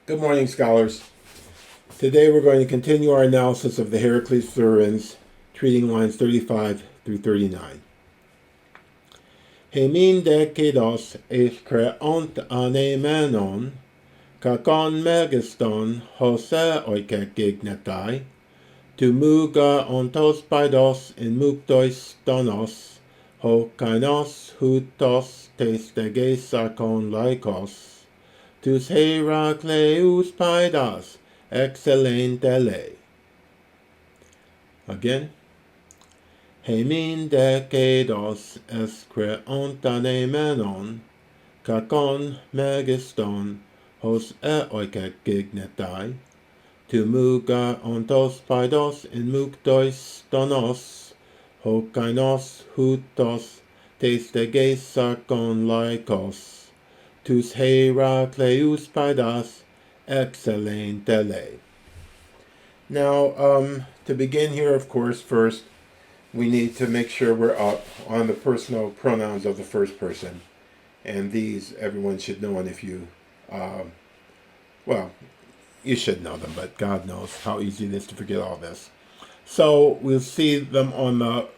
Good morning, scholars. Today we're going to continue our analysis of the Heracles Furens, treating lines 35 through 39. Hemin de kīdos ἐξ-αιρέω ανεμένον, kakon megiston hose oike gignetai, tu muga ontos paidos in muktois donos, ho kainos hutos tes degesakon laikos, tus Heracles paidas ἐξ-αιρέω. Again. Hemin de kīdos ἐξ-αιρέω ανεμένον, kakon megiston hos oike gignetai, tu muga ontos paidos in muktois donos, ho kainos hutos tes degesakon laikos, tus Heracles paidas ἐξ-αιρέω. Now, to begin here, of course, first, we need to make sure we're up on the personal pronouns of the first person. And these, everyone should know, and if you, well, you should know them, but God knows how easy it is to forget all this. So we'll see them on the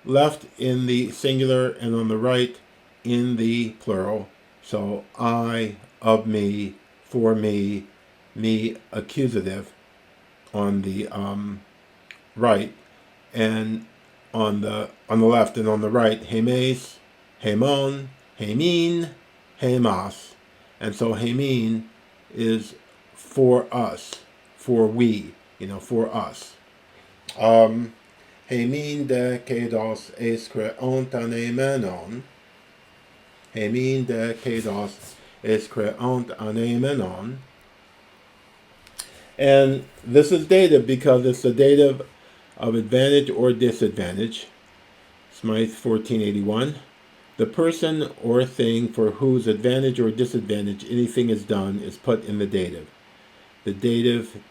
left in the singular and on the right in the plural. So I, of me, for me, me accusative on the right, and on the left and on the right, hemes, hemon, hemin, hemas. And so hemin is for us, for we, for us. Hemin de kīdos ἐξ-αιρέω ανεμένον. Hemin de kīdos ἐξ-αιρέω ανεμένον. And this is dative because it's the dative of advantage or disadvantage. Smythe 1481. The person or thing for whose advantage or disadvantage anything is done is put in the dative. The dative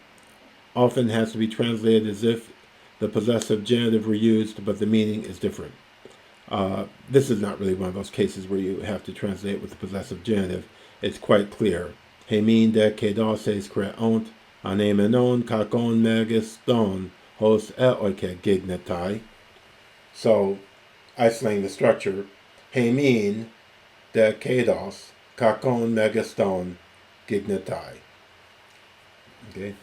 often has to be translated as if the possessive genitive were used, but the meaning is different. This is not really one of those cases where you have to translate with the possessive genitive. It's quite clear. Hemin de kīdos ἐξ-αιρέω ανεμένον, kakon megiston hos oike gignetai. So, isolating the structure, hemin de kīdos kakon megiston gignetai. Okay,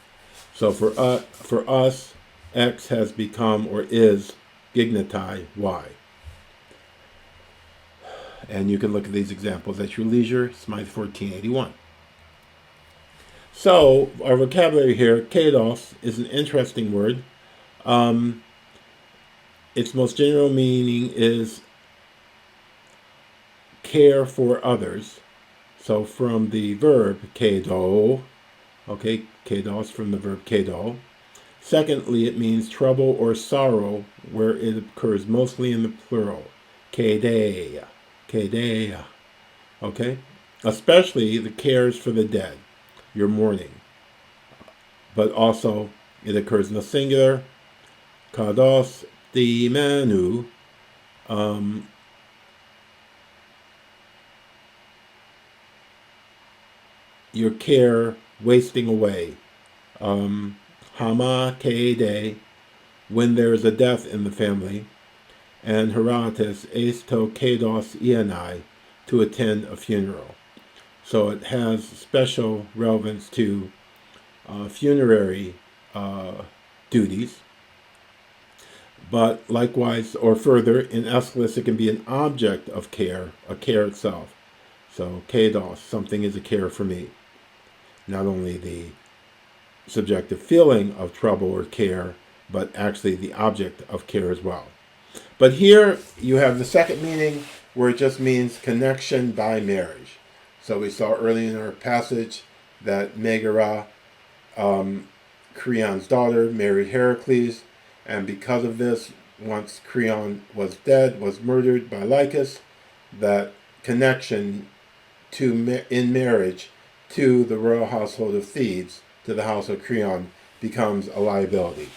so for us, X has become or is gignetai Y. And you can look at these examples at your leisure. Smythe 1481. So our vocabulary here, kīdos, is an interesting word. Its most general meaning is care for others. So from the verb kīdo, okay, kīdos from the verb kīdo. Secondly, it means trouble or sorrow, where it occurs mostly in the plural. Kīdeia, kīdeia, okay? Especially the cares for the dead, your mourning. But also, it occurs in the singular. Kados di manu, your care wasting away. Hama keide, when there is a death in the family. And Herodotus, esto kīdos ianai, to attend a funeral. So it has special relevance to funerary duties. But likewise, or further, in Aeschylus, it can be an object of care, a care itself. So kīdos, something is a care for me. Not only the subjective feeling of trouble or care, but actually the object of care as well. But here you have the second meaning, where it just means connection by marriage. So we saw early in our passage that Megara, Creon's daughter, married Heracles, and because of this, once Creon was dead, was murdered by Lycus, that connection in marriage to the royal household of Thebes, to the house of Creon, becomes a liability.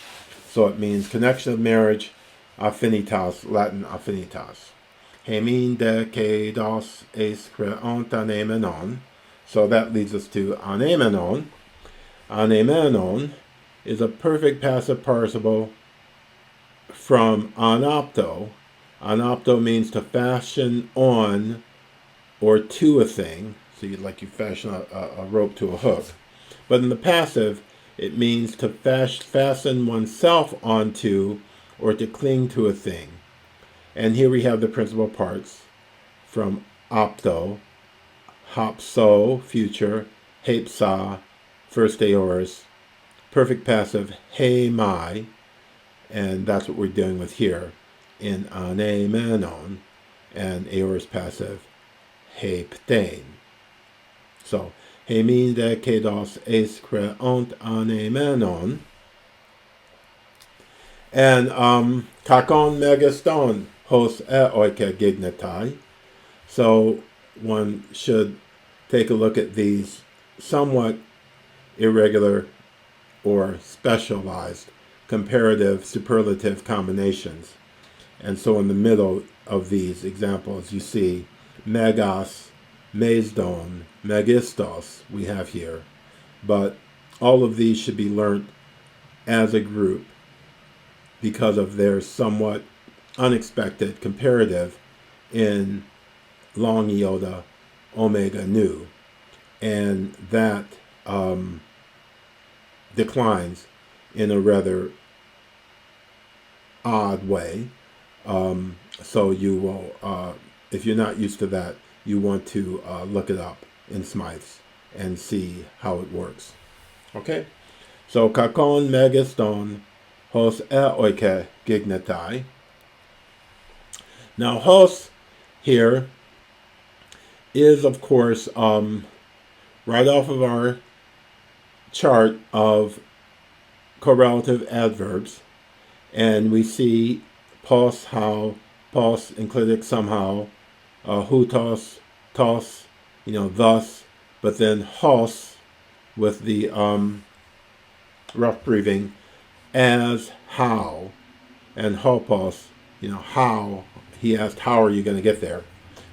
So it means connection of marriage, affinitas, Latin affinitas. Hemin de kīdos ἐξ-αιρέω ανεμένον, So that leads us to ἀνέμενον. Ἀνέμενον is a perfect passive participle from ἀν-άπτω. Ἀν-άπτω means to fashion on or to a thing. So you fashion a rope to a hook. But in the passive, it means to fasten oneself onto or to cling to a thing. And here we have the principal parts from άπτω, hopso, future, hapsa, first aorist, perfect passive, he mai, and that's what we're dealing with here in ἀνέμενον, and aorist passive, he ptein. So, he mean de kīdos ἐξ-αιρέω ἀνέμενον, and kakon megaston hos ἐίκω gignetai. So one should take a look at these somewhat irregular or specialized comparative superlative combinations. And so in the middle of these examples you see megas, mesdon, megistos we have here. But all of these should be learnt as a group because of their somewhat unexpected comparative in long iota omega nu, and that declines in a rather odd way. So you will, if you're not used to that, you want to look it up in Smythe's and see how it works. Okay? So kakon megaston hos ἐίκω gignetai. Now hos here is, of course, right off of our chart of correlative adverbs, and we see pos, how, pos, enclitic, somehow, houtos, tos, thus, but then hos with the rough breathing as how, and hopos, how. He asked, how are you going to get there?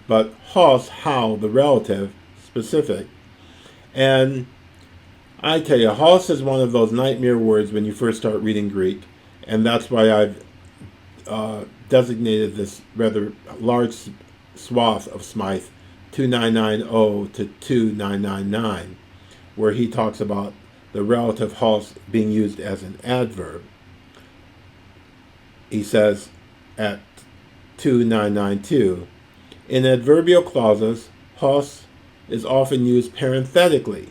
But hos, how, the relative, specific. And I tell you, hos is one of those nightmare words when you first start reading Greek, and that's why I've designated this rather large swath of Smythe, 2990 to 2999, where he talks about the relative hos being used as an adverb. He says at 2992, in adverbial clauses, hos is often used parenthetically,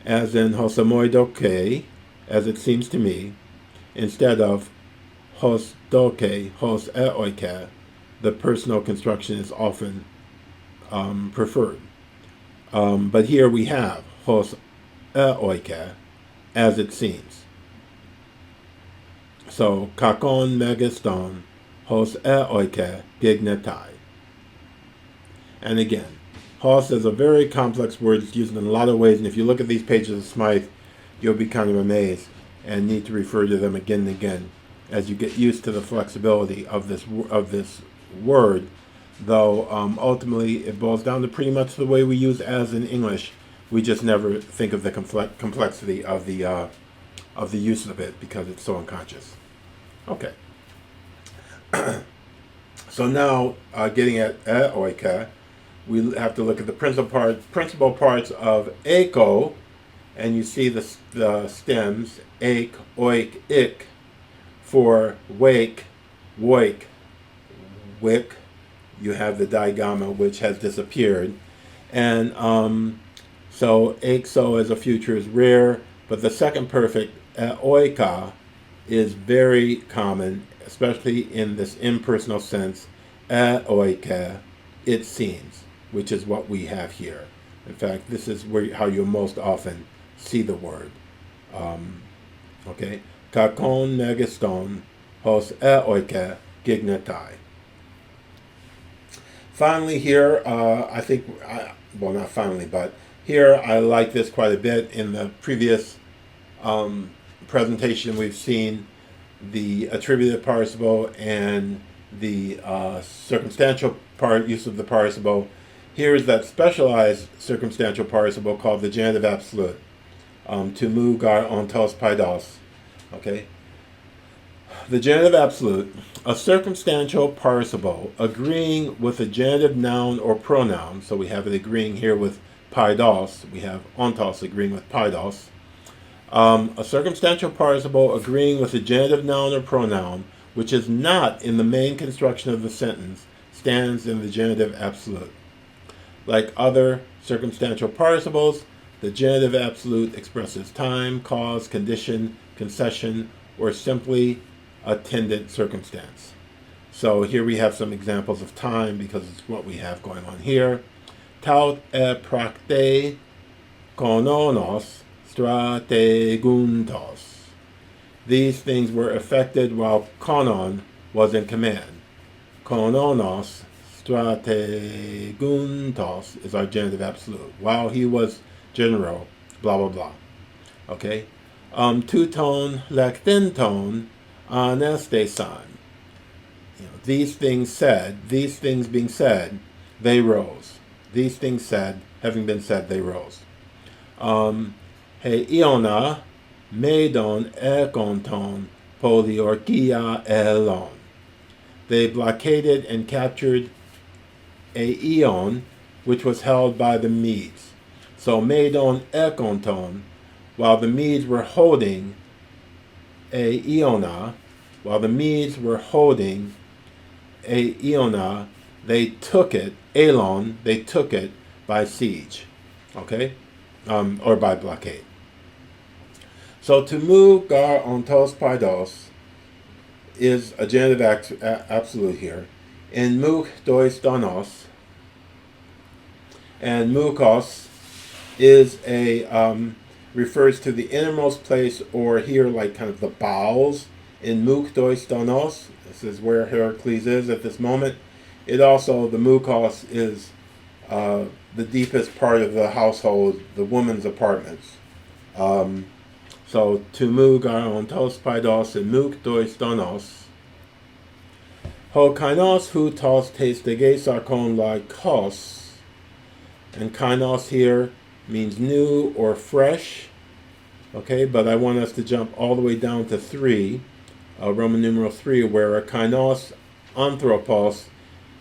as in hosamoidoke, as it seems to me, instead of hos doke, hos ἐίκω. The personal construction is often preferred. But here we have hos ἐίκω, as it seems. So, kakon megaston hos ἐίκω gignetai. And again, hos is a very complex word. It's used in a lot of ways, and if you look at these pages of Smythe, you'll be kind of amazed and need to refer to them again and again as you get used to the flexibility of this word, though ultimately it boils down to pretty much the way we use as in English. We just never think of the complexity of the use of it because it's so unconscious. Okay. So now, getting at ἐίκω, we have to look at the principal parts of eîkω, and you see the stems ἐκ, oik, ik, for wake, woik, wick. You have the digamma, which has disappeared, and so ἐξο as a future is rare, but the second perfect ἐίκω is very common, especially in this impersonal sense, ἐίκω, it seems, which is what we have here. In fact, this is how you most often see the word. Okay, kakon megaston hos ἐίκω gignetai. Finally here, I think, well, not finally, but here I like this quite a bit. In the previous presentation, we've seen the attributive participle and the circumstantial use of the participle, Here is that specialized circumstantial participle called the genitive absolute. To mu gar ontos paidos. Okay? The genitive absolute, a circumstantial participle agreeing with a genitive noun or pronoun. So we have it agreeing here with paidos. We have ontos agreeing with paidos. A circumstantial participle agreeing with a genitive noun or pronoun, which is not in the main construction of the sentence, stands in the genitive absolute. Like other circumstantial participles, the genitive absolute expresses time, cause, condition, concession, or simply attendant circumstance. So here we have some examples of time because it's what we have going on here. Taut e prakte kononos strateguntos. These things were effected while konon was in command. Kononos strateguntos is our genitive absolute. While he was general, blah blah blah. Okay? Tuton lektenton anestesan. These things said, these things being said, they rose. These things said, having been said, they rose. He iona medon ekonton poliorkia elon. They blockaded and captured a eon which was held by the Medes. So medon ekonton, while the Medes were holding a eona, while the Medes were holding a eona, they took it, elon, they took it by siege, okay, or by blockade. So to mu gar ontos paidos is a genitive absolute here. In mukh dois donos, and mukos is a refers to the innermost place, or here like kind of the bowels. In mukh dois donos, this is where Heracles is at this moment. It also, the mukos is the deepest part of the household, the woman's apartments. So to mu gar ontos paidos and mukh dois donos. Ho kainos hu tos testege sarkon laikos. And kainos here means new or fresh. Okay, but I want us to jump all the way down to 3, Roman numeral 3, where a kainos anthropos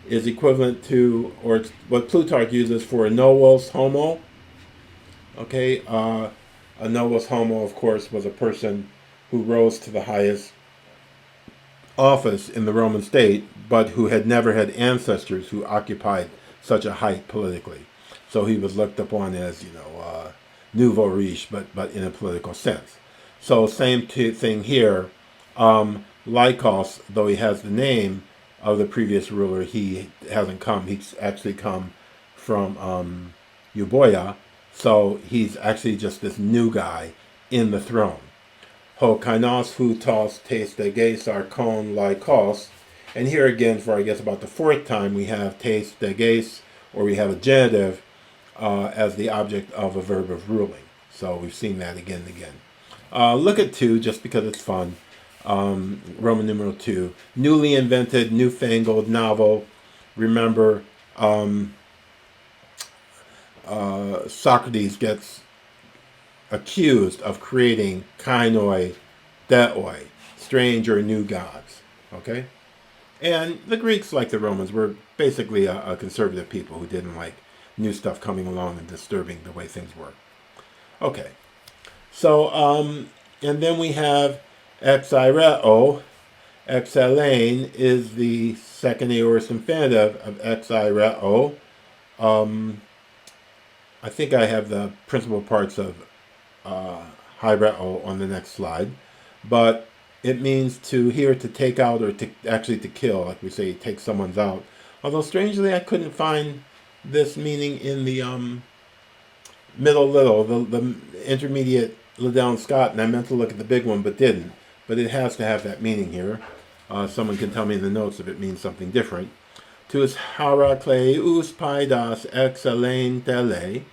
is equivalent to, or it's what Plutarch uses for a novos homo. Okay, a novos homo, of course, was a person who rose to the highest office in the Roman state, but who had never had ancestors who occupied such a height politically. So he was looked upon as, nouveau riche, but in a political sense. So same thing here. Lycos, though he has the name of the previous ruler, he hasn't come. He's actually come from Euboea. So he's actually just this new guy in the throne. Ho kainos hu tos testege sarkon lycos. And here again, for I guess about the 4th time, we have testege, or we have a genitive as the object of a verb of ruling. So we've seen that again and again. Look at 2, just because it's fun. Roman numeral 2. Newly invented, newfangled, novel. Remember, Socrates gets accused of creating kainoi, deoi, strange or new gods. Okay? And the Greeks, like the Romans, were basically a conservative people who didn't like new stuff coming along and disturbing the way things were. Okay. So, and then we have ἐξ-αιρέω. Ἐξ-αιρέω is the second aorist infinitive of ἐξ-αιρέω. I think I have the principal parts of hiereo on the next slide, but it means to take out, or to kill, like we say, take someone's out. Although strangely, I couldn't find this meaning in the middle little, the intermediate Liddell and Scott, and I meant to look at the big one but didn't. But it has to have that meaning here. Someone can tell me in the notes if it means something different. Tus Heracles paidas ἐξ-αιρέω tele.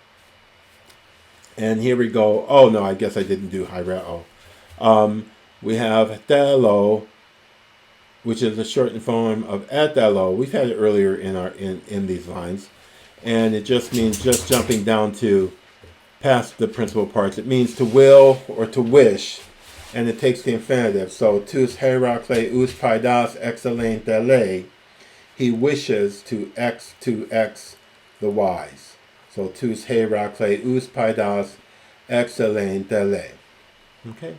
And here we go. Oh no, I guess I didn't do hiereo. We have ἐθέλω, which is a shortened form of ἐθέλω. We've had it earlier in these lines. and it just means just jumping down to past the principal parts. It means to will or to wish, and it takes the infinitive. So, tous Heracles Paidas excellent dele. He wishes to X the wise. So, tous Heracles Paidas excellent dele. Okay.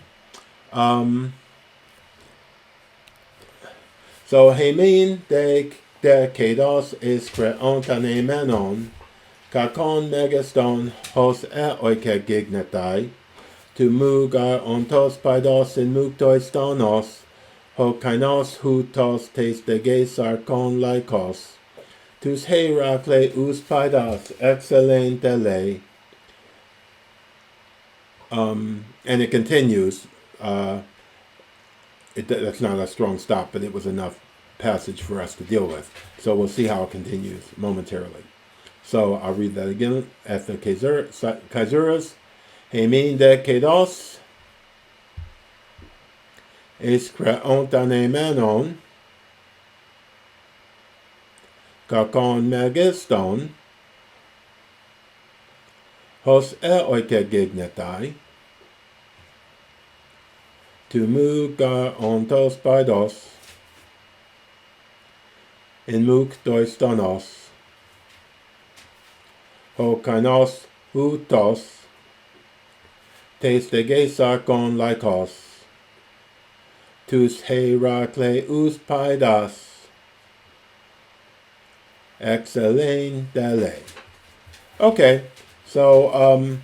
So, hemin de kīdos is creontane menon, kakon megaston hos ἐίκω gignetai, to mugar ontos paidos in muktois donos, ho kainos hutos tes degesar kon laikos, tus Heracles paidas excellent dele. And it continues. That's not a strong stop, but it was enough passage for us to deal with. So we'll see how it continues momentarily. So I'll read that again. At the Kaisuras, hemin de kīdos is creontane menon, kakon megiston, hos ἐίκω gignetai, to mugar ontos paidos, in muktois donos, ho kainos hutos, tes degesar kon laikos, tus Heracles paidas excellent dele. Okay, so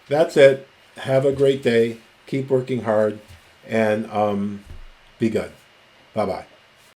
that's it. Have a great day. Keep working hard, and be good. Bye-bye.